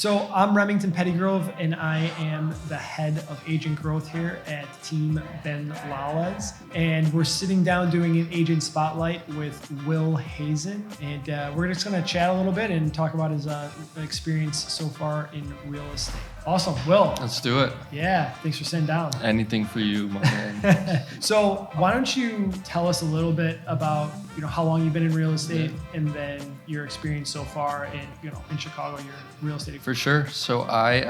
So I'm Remington Pettygrove, and I am the head of agent growth here at Team Ben Lawless. And we're sitting down doing an agent spotlight with Will Hazen. And we're just going to chat a little bit and talk about his experience so far in real estate. Awesome. Will. Let's do it. Yeah. Thanks for sitting down. Anything for you, my man. So why don't you tell us a little bit about, how long you've been in real estate and then your experience so far in Chicago, your real estate. For sure. So I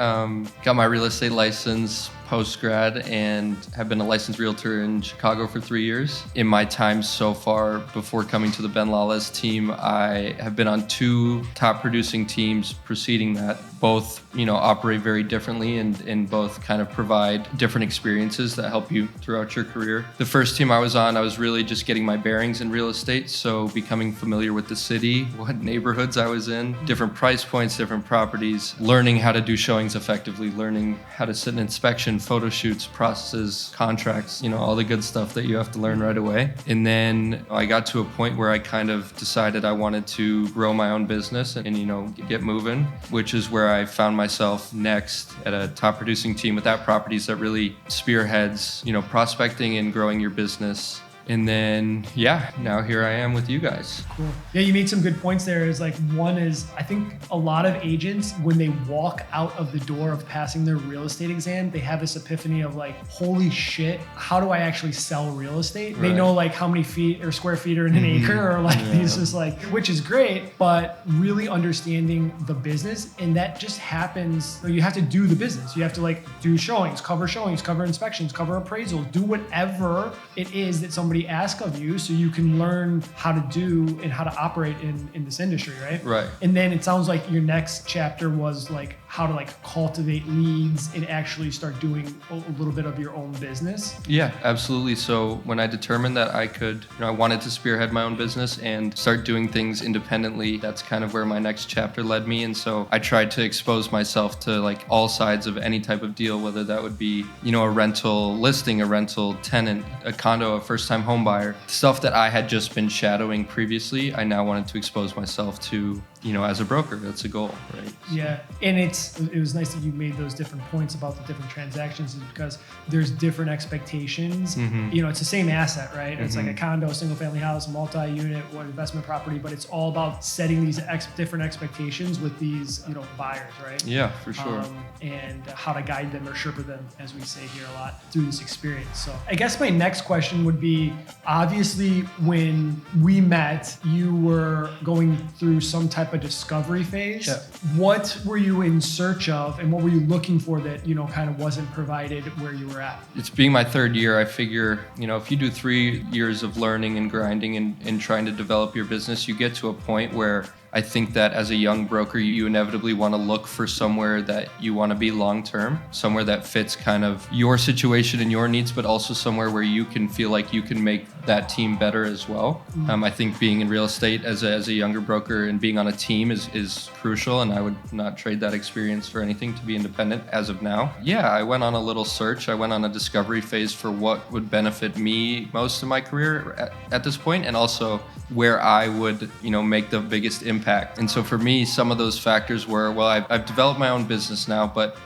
got my real estate license post-grad and have been a licensed realtor in Chicago for 3 years. In my time so far, before coming to the Ben Lawless team, I have been on 2 top producing teams preceding that. Both, operate very differently and both kind of provide different experiences that help you throughout your career. The first team I was on, I was really just getting my bearings in real estate. So becoming familiar with the city, what neighborhoods I was in, different price points, different properties, learning how to do showings effectively, learning how to sit in inspection, photo shoots, processes, contracts, all the good stuff that you have to learn right away. And then I got to a point where I kind of decided I wanted to grow my own business and get moving, which is where I found myself next at a top producing team with that properties that really spearheads, prospecting and growing your business. And then, now here I am with you guys. Cool. Yeah, you made some good points there. One is, I think a lot of agents, when they walk out of the door of passing their real estate exam, they have this epiphany of holy shit, how do I actually sell real estate? Right. They know how many feet or square feet are in an acre or these just which is great, but really understanding the business. And that just happens, you have to do the business. You have to do showings, cover inspections, cover appraisals, do whatever it is that somebody ask of you so you can learn how to do and how to operate in this industry, right? Right. And then it sounds like your next chapter was how to cultivate leads and actually start doing a little bit of your own business. Yeah, absolutely. So when I determined that I could, I wanted to spearhead my own business and start doing things independently, that's kind of where my next chapter led me. And so I tried to expose myself to all sides of any type of deal, whether that would be, a rental listing, a rental tenant, a condo, a first-time home buyer, stuff that I had just been shadowing previously. I now wanted to expose myself to, as a broker. That's a goal, right? So. Yeah, and it was nice that you made those different points about the different transactions because there's different expectations. Mm-hmm. It's the same asset, right? Mm-hmm. It's like a condo, single family house, multi-unit, or investment property, but it's all about setting these different expectations with these, buyers, right? Yeah, for sure. And how to guide them or shepherd them, as we say here a lot, through this experience. So I guess my next question would be, obviously, when we met, you were going through some type of discovery phase. Yeah. What were you in search of and what were you looking for that, kind of wasn't provided where you were at? It's being my 3rd year. I figure, if you do 3 years of learning and grinding and trying to develop your business, you get to a point where I think that as a young broker, you inevitably want to look for somewhere that you want to be long-term, somewhere that fits kind of your situation and your needs, but also somewhere where you can feel like you can make that team better as well. I think being in real estate as a younger broker and being on a team is crucial, and I would not trade that experience for anything to be independent as of now. Yeah, I went on a little search. I went on a discovery phase for what would benefit me most in my career at this point, and also where I would, make the biggest impact. And so for me, some of those factors were, I've developed my own business now, but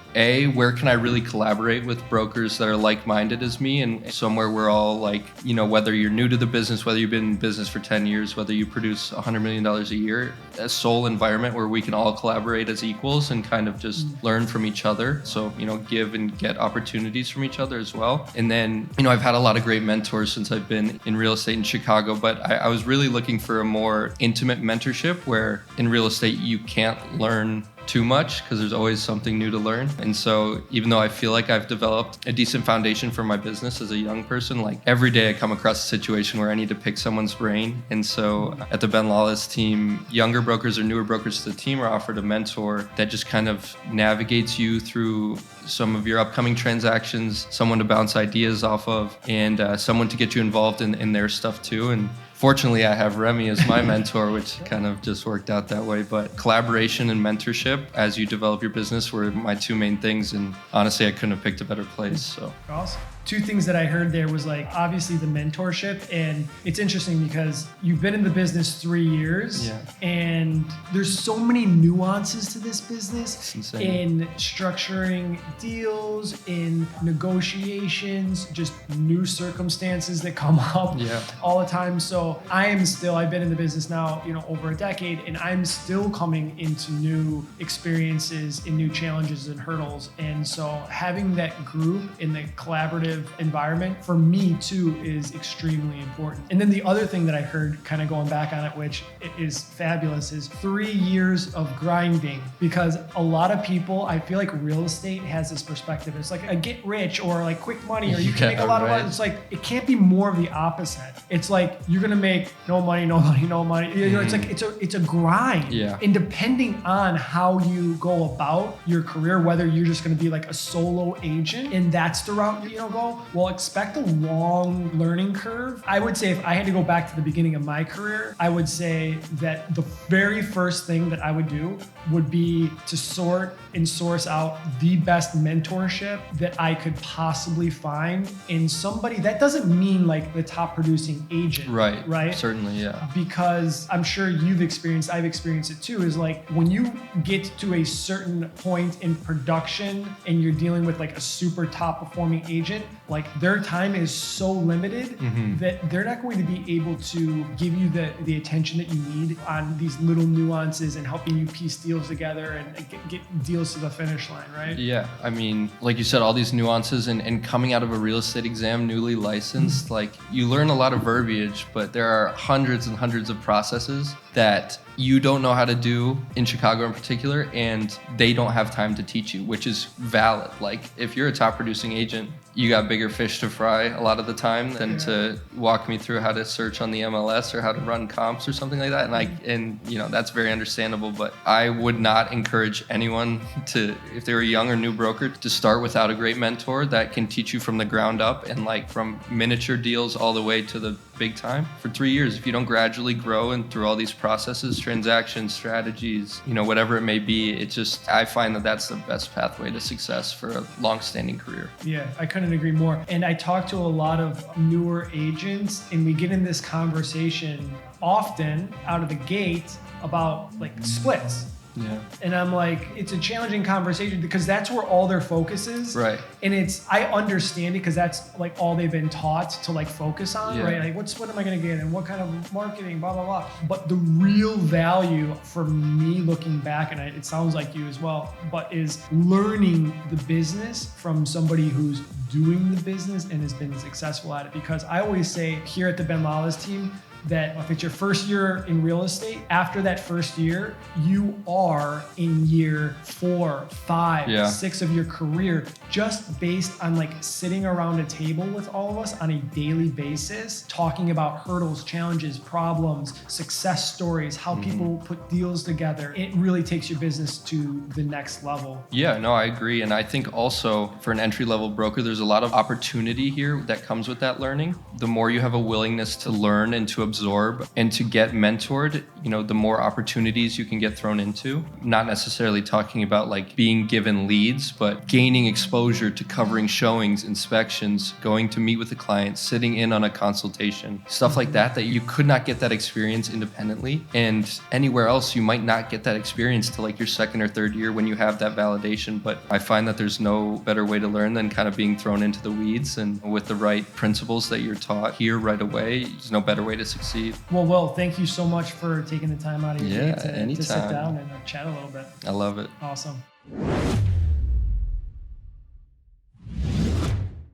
where can I really collaborate with brokers that are like-minded as me, and somewhere we're all whether you're new to the business, whether you've been in business for 10 years, whether you produce $100 million a year, a sole environment where we can all collaborate as equals and kind of just learn from each other. So, give and get opportunities from each other as well. And then, I've had a lot of great mentors since I've been in real estate in Chicago, but I was really looking for a more intimate mentorship where in real estate you can't learn too much because there's always something new to learn. And so even though I feel like I've developed a decent foundation for my business as a young person, every day I come across a situation where I need to pick someone's brain. And so at the Ben Lawless team, younger brokers or newer brokers to the team are offered a mentor that just kind of navigates you through some of your upcoming transactions, someone to bounce ideas off of, and someone to get you involved in their stuff too. And Fortunately, I have Remy as my mentor, which kind of just worked out that way. But collaboration and mentorship as you develop your business were my two main things. And honestly, I couldn't have picked a better place. So awesome. Two things that I heard there was like, obviously the mentorship. And it's interesting because you've been in the business 3 years and there's so many nuances to this business in structuring deals, in negotiations, just new circumstances that come up all the time. So I've been in the business now, over a decade, and I'm still coming into new experiences and new challenges and hurdles. And so having that group in the collaborative environment for me too is extremely important. And then the other thing that I heard, kind of going back on it, which is fabulous, is 3 years of grinding. Because a lot of people, I feel like real estate has this perspective. It's like a get rich or like quick money, or you can make a lot of money. It's like, it can't be more of the opposite. It's like, you're gonna make no money. It's like, it's a grind. And depending on how you go about your career, whether you're just gonna be like a solo agent and that's the route you go, well, expect a long learning curve. I would say if I had to go back to the beginning of my career, I would say that the very first thing that I would do would be to sort and source out the best mentorship that I could possibly find in somebody. That doesn't mean like the top producing agent. Right? Certainly, yeah. Because I'm sure I've experienced it too, is like when you get to a certain point in production and you're dealing with like a super top performing agent, like their time is so limited that they're not going to be able to give you the attention that you need on these little nuances and helping you piece deals together and get deals to the finish line, right? Yeah, I mean, like you said, all these nuances and coming out of a real estate exam, newly licensed, like you learn a lot of verbiage, but there are hundreds and hundreds of processes that you don't know how to do in Chicago in particular, and they don't have time to teach you, which is valid. Like if you're a top producing agent, you got bigger fish to fry a lot of the time than to walk me through how to search on the MLS or how to run comps or something like that. And that's very understandable, but I would not encourage anyone to, if they were a young or new broker, to start without a great mentor that can teach you from the ground up and like from miniature deals all the way to the big time for 3 years. If you don't gradually grow and through all these processes, transactions, strategies, whatever it may be, I find that that's the best pathway to success for a long-standing career. Yeah, I couldn't agree more. And I talk to a lot of newer agents, and we get in this conversation often out of the gate about like splits. Yeah. And I'm like, it's a challenging conversation because that's where all their focus is. Right. And I understand it because that's like all they've been taught to like focus on, right? Like what am I going to get and what kind of marketing, blah, blah, blah. But the real value for me looking back, and it sounds like you as well, but is learning the business from somebody who's doing the business and has been successful at it. Because I always say here at the Ben Lawless team, that if it's your first year in real estate, after that first year, you are in year 4, 5, 6 of your career, just based on like sitting around a table with all of us on a daily basis, talking about hurdles, challenges, problems, success stories, how people put deals together. It really takes your business to the next level. Yeah, no, I agree. And I think also for an entry-level broker, there's a lot of opportunity here that comes with that learning. The more you have a willingness to learn and to absorb and to get mentored, the more opportunities you can get thrown into. Not necessarily talking about like being given leads, but gaining exposure to covering showings, inspections, going to meet with the client, sitting in on a consultation, stuff like that you could not get that experience independently. And anywhere else, you might not get that experience till like your second or third year when you have that validation. But I find that there's no better way to learn than kind of being thrown into the weeds, and with the right principles that you're taught here right away, there's no better way to succeed. Well, Will, thank you so much for taking the time out of your day to anytime. sit down and chat a little bit. I love it. Awesome.